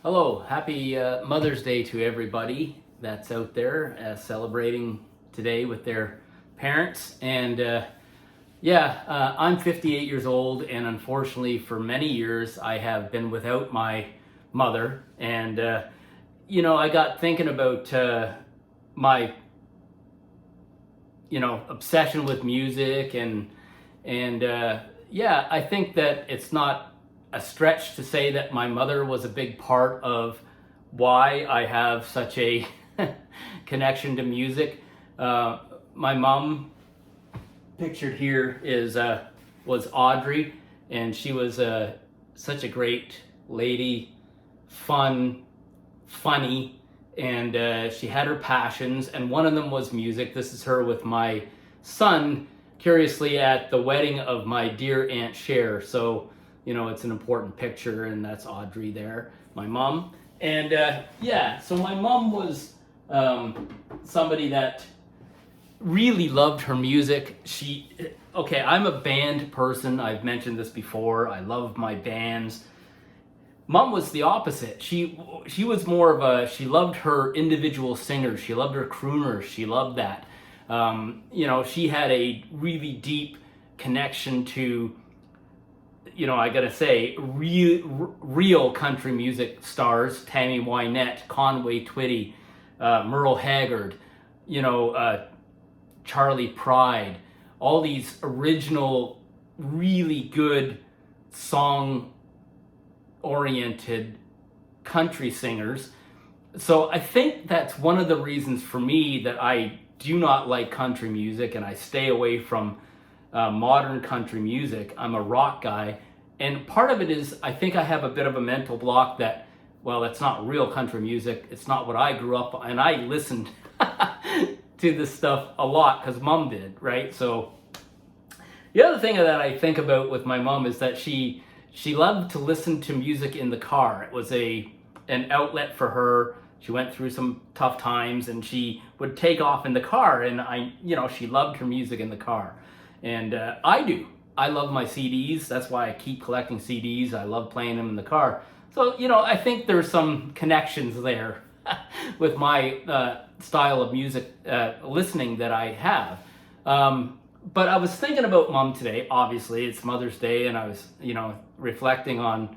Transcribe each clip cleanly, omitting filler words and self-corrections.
Hello, happy Mother's Day to everybody that's out there celebrating today with their parents. I'm 58 years old, and unfortunately, for many years, I have been without my mother. I got thinking about my, obsession with music, I think that it's not a stretch to say that my mother was a big part of why I have such a connection to music. My mom, pictured here, is was Audrey, and she was such a great lady, funny, and she had her passions, and one of them was music. This is her with my son, curiously, at the wedding of my dear Aunt Cher. So, it's an important picture, and that's Audrey there, my mom. So my mom was somebody that really loved her music. I'm a band person. I've mentioned this before. I love my bands. Mom was the opposite. She was more of she loved her individual singers. She loved her crooners. She loved that. She had a really deep connection to, I gotta say, real country music stars: Tammy Wynette, Conway Twitty, Merle Haggard, Charlie Pride, all these original, really good song oriented country singers. So I think that's one of the reasons for me that I do not like country music, and I stay away from modern country music. I'm a rock guy, and part of it is I think I have a bit of a mental block that, well, it's not real country music. It's not what I grew up on, and I listened to this stuff a lot because Mom did, right? So the other thing that I think about with my mom is that she loved to listen to music in the car. It was an outlet for her. She went through some tough times, and she would take off in the car, and she loved her music in the car. And I do. I love my CDs. That's why I keep collecting CDs. I love playing them in the car. So, I think there's some connections there with my style of music listening that I have. But I was thinking about Mom today. Obviously, it's Mother's Day, and I was, reflecting on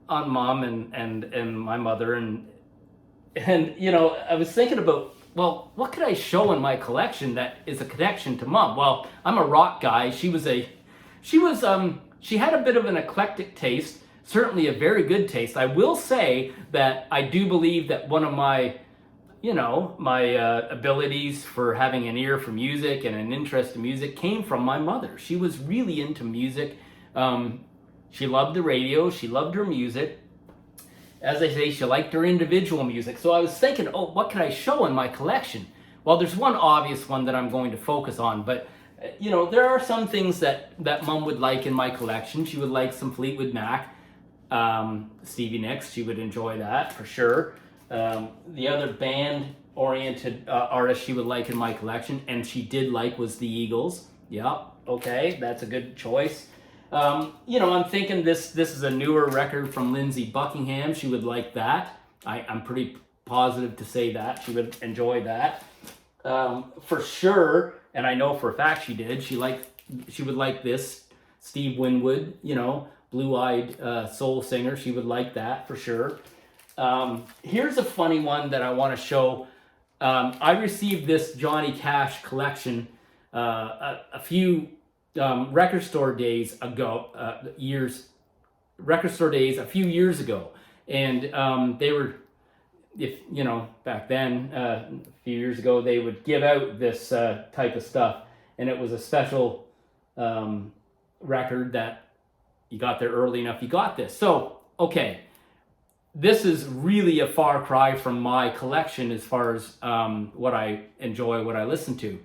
Mom and my mother, and I was thinking about, well, what could I show in my collection that is a connection to Mom? Well, I'm a rock guy. She had a bit of an eclectic taste, certainly a very good taste. I will say that I do believe that one of my abilities for having an ear for music and an interest in music came from my mother. She was really into music. She loved the radio. She loved her music. As I say, she liked her individual music. So I was thinking, what can I show in my collection? Well, there's one obvious one that I'm going to focus on, but there are some things that Mom would like in my collection. She would like some Fleetwood Mac, Stevie Nicks. She would enjoy that for sure. The other band-oriented artist she would like in my collection, and she did like, was the Eagles. Yeah, okay, that's a good choice. I'm thinking this is a newer record from Lindsey Buckingham. She would like that. I'm pretty positive to say that. She would enjoy that. For sure, and I know for a fact she did. She would like this Steve Winwood, blue-eyed soul singer. She would like that for sure. Here's a funny one that I want to show. I received this Johnny Cash collection a few record store days a few years ago, and they were, back then, a few years ago, they would give out this type of stuff, and it was a special record that you got there early enough, you got this. So, okay, this is really a far cry from my collection as far as what I enjoy, what I listen to.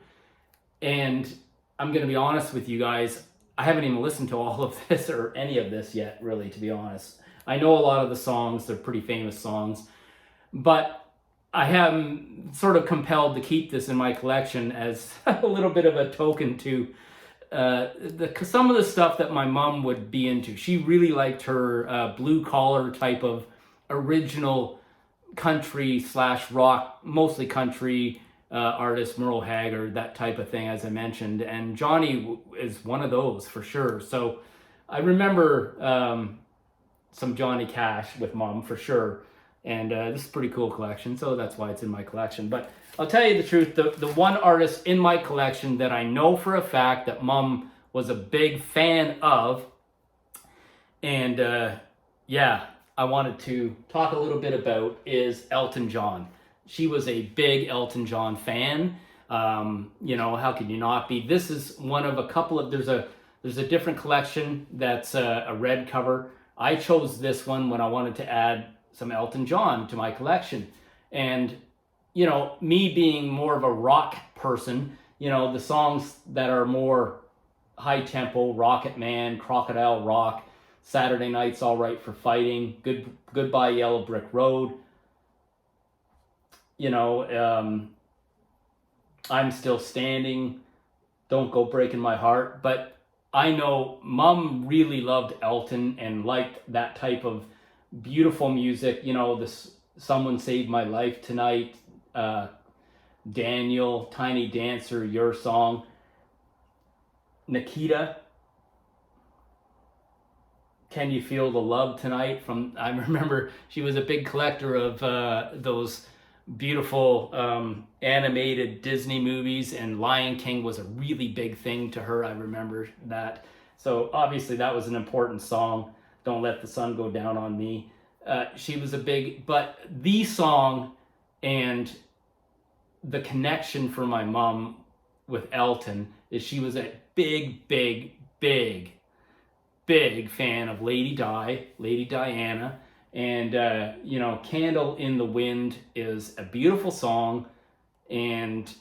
And I'm going to be honest with you guys, I haven't even listened to all of this or any of this yet, really, to be honest. I know a lot of the songs, they're pretty famous songs, but I am sort of compelled to keep this in my collection as a little bit of a token to some of the stuff that my mom would be into. She really liked her blue collar type of original country slash rock, mostly country artists, Merle Haggard, that type of thing, as I mentioned. And Johnny is one of those for sure. So I remember some Johnny Cash with Mom for sure. And this is a pretty cool collection, so that's why it's in my collection. But I'll tell you the truth, the one artist in my collection that I know for a fact that Mom was a big fan of, and yeah, I wanted to talk a little bit about, is Elton John. She was a big Elton John fan. You know, how could you not be? This is one of a couple of, there's a different collection that's a red cover. I chose this one when I wanted to add some Elton John to my collection. And, you know, me being more of a rock person, you know, the songs that are more high tempo, Rocket Man, Crocodile Rock, Saturday Night's All Right for Fighting, Goodbye Yellow Brick Road, you know, I'm Still Standing, Don't Go Breaking My Heart. But I know Mom really loved Elton and liked that type of beautiful music. You know, this Someone Saved My Life Tonight, Daniel, Tiny Dancer, Your Song, Nikita, Can You Feel the Love Tonight? From, I remember she was a big collector of those beautiful animated Disney movies, and Lion King was a really big thing to her. I remember that. So obviously that was an important song. Don't Let the Sun Go Down on Me. She was a big, but the song and the connection for my mom with Elton is she was a big fan of Lady Diana. And, you know, Candle in the Wind is a beautiful song. And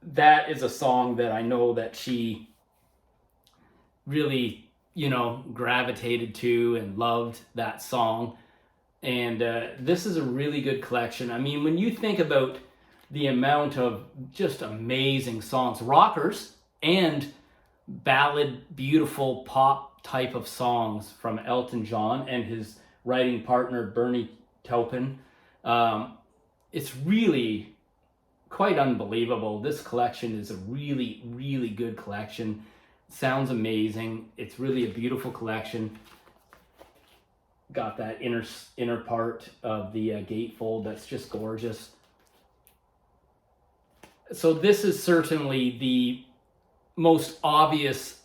that is a song that I know that she really, you know, gravitated to and loved that song. And this is a really good collection. I mean, when you think about the amount of just amazing songs, rockers and ballad, beautiful pop type of songs from Elton John and his writing partner Bernie Taupin, it's really quite unbelievable. This collection is a really good collection. It sounds amazing. It's really a beautiful collection. Got that inner part of the gatefold that's just gorgeous. So this is certainly the most obvious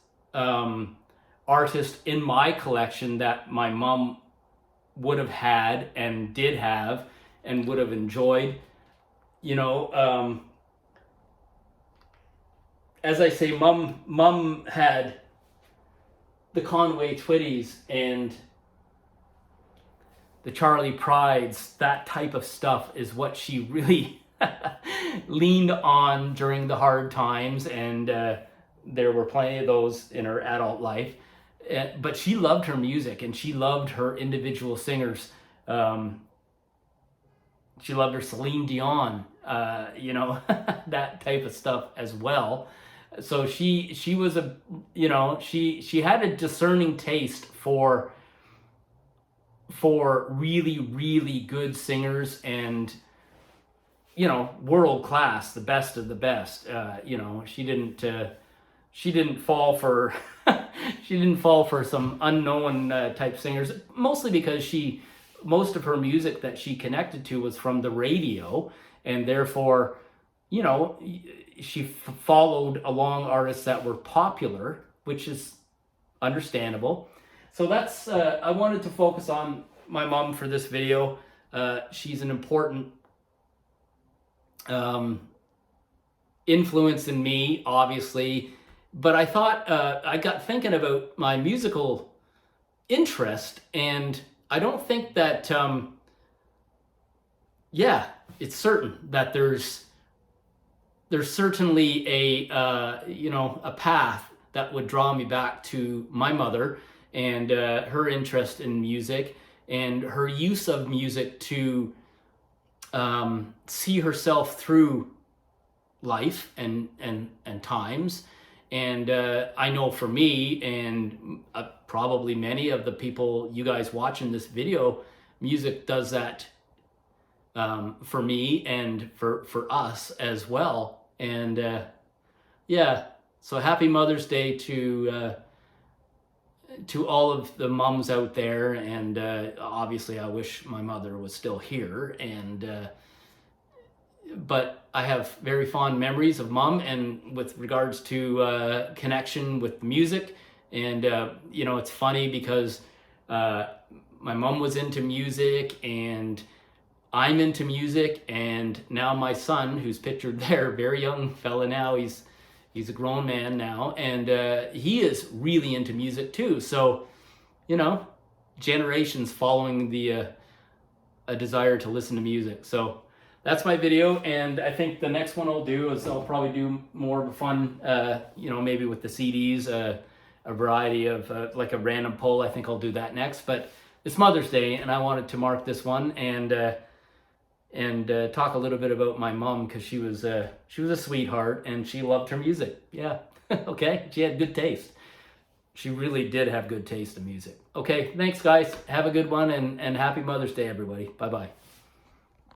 artist in my collection that my mom would have had and did have and would have enjoyed. You know, as I say, mom had the Conway Twitties and the Charlie Prides. That type of stuff is what she really leaned on during the hard times, and there were plenty of those in her adult life. But she loved her music, and she loved her individual singers. She loved her Celine Dion, you know, that type of stuff as well. So she was a, you know, she had a discerning taste for really good singers, and, you know, world class, the best of the best. You know, she didn't fall for she didn't fall for some unknown type singers, mostly because most of her music that she connected to was from the radio, and therefore, you know, she followed along artists that were popular, which is understandable. So that's, I wanted to focus on my mom for this video. She's an important influence in me, obviously, but I thought, I got thinking about my musical interest, and I don't think that, yeah, it's certain that there's certainly a, you know, a path that would draw me back to my mother and her interest in music and her use of music to see herself through life and times. And I know for me, and probably many of the people, you guys watching this video, music does that for me and for us as well. And yeah, so happy Mother's Day to all of the moms out there. And obviously, I wish my mother was still here. And but I have very fond memories of mom, and with regards to connection with music. And you know, it's funny because my mom was into music, and I'm into music, and now my son, who's pictured there, very young fella now, he's a grown man now, and he is really into music too. So, you know, generations following the a desire to listen to music. So that's my video, and I think the next one I'll do is I'll probably do more of a fun, you know, maybe with the CDs, a variety of like a random poll. I think I'll do that next. But it's Mother's Day, and I wanted to mark this one and talk a little bit about my mom, because she was a sweetheart and she loved her music. Yeah, okay, she had good taste. She really did have good taste in music. Okay, thanks guys. Have a good one, and happy Mother's Day, everybody. Bye bye.